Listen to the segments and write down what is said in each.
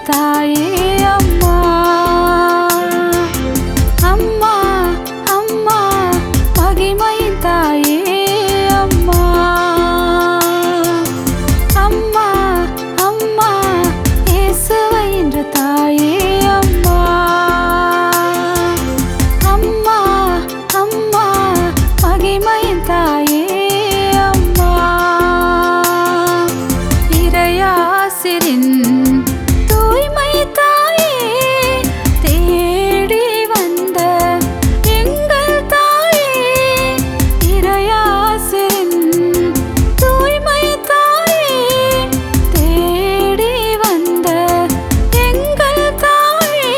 தாயே அம்மா. அம்மா அம்மா மகிமையின் தாயே அம்மா. அம்மா அம்மா இயேசுவை என்ற தாயே அம்மா. அம்மா அம்மா மகிமையின் தாயே அம்மா. இறையாசிரின் தூய்மை தாயே தேடி வந்த எங்கள் தாயே. இறையாசிரின் தூய்மை தாயே தேடி வந்த எங்கள் தாயே.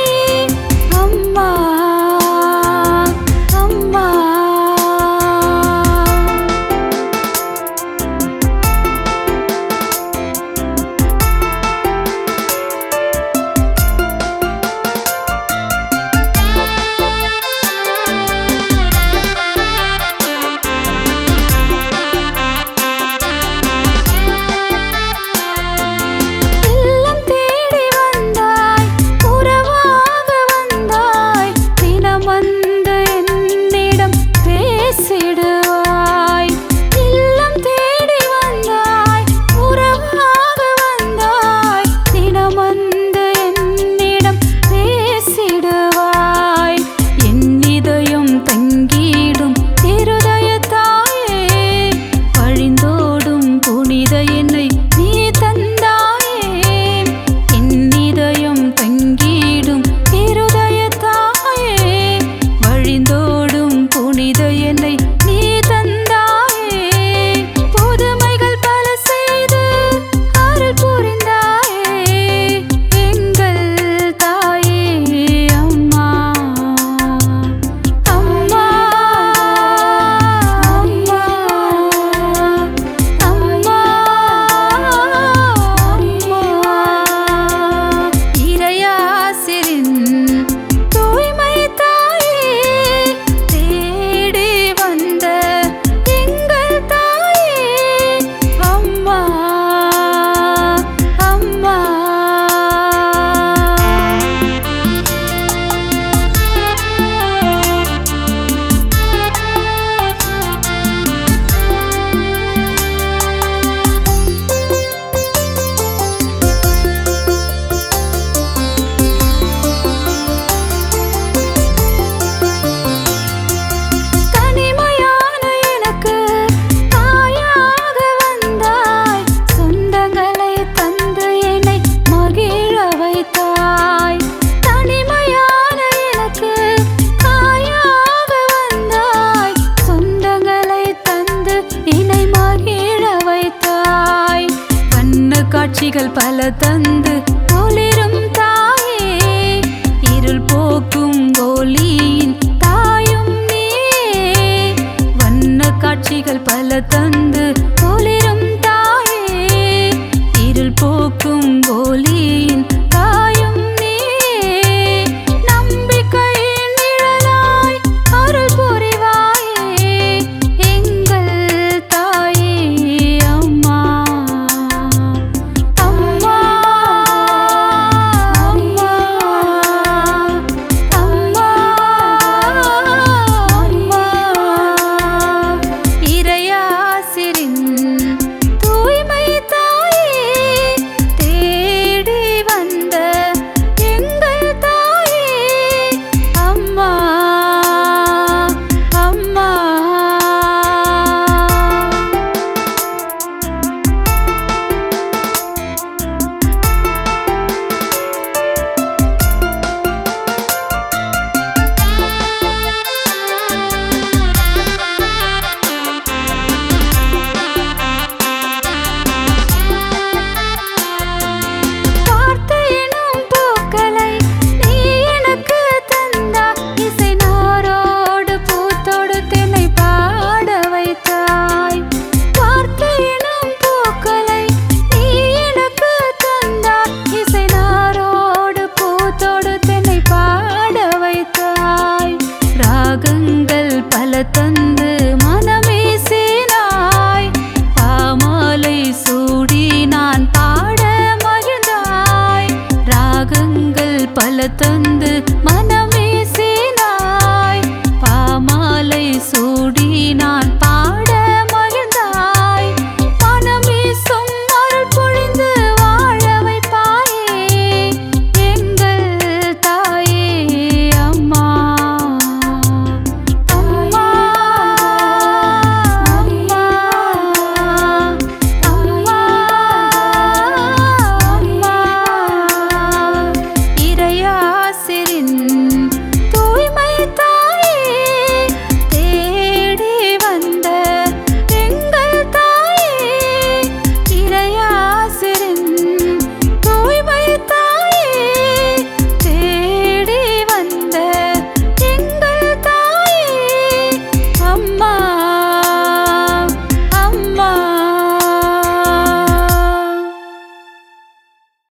அம்மா அம்மா. இல்லம் தேடி வந்தாய், உறவாக வந்தாய், தினம் வந்து என்னிடம் பேசிடுவாய். இல்லம் தேடி வந்தாய், உறவாக வந்தாய், தினம் வந்து என்னிடம் பேசிடுவாய். என் இதயம் தங்கிடும் இருதய தாயே, வழிந்தோடும் புனித என்னை நீ தந்தாயே. என் இதயம் தங்கிடும் இருதய தாயே, வழிந்தோடும் புனித என்னை நீ தந்தாயே. புதுமைகள் பல செய்து அருள் புரிந்தாயே எங்கள் தாயே அம்மா. அம்மா அம்மா அம்மா அம்மா. இறையாசிரின் தூய்மை தாயே தேடி வந்த எங்கள் தாயே. அம்மா அம்மா. தனிமையான எனக்கு தாயாக வந்தாய், சொந்தங்களை தந்து என்னை மகிழ வைத்தாய். தனிமையான எனக்கு தாயாக வந்தாய், சொந்தங்களை தந்து என்னை மகிழ வைத்தாய். வண்ண காட்சிகள் பல தந்து ஒளிரும் தாயே, இருள் போக்கும் ஒளியின் தாயும் நீயே. வண்ண காட்சிகள் பல தந்து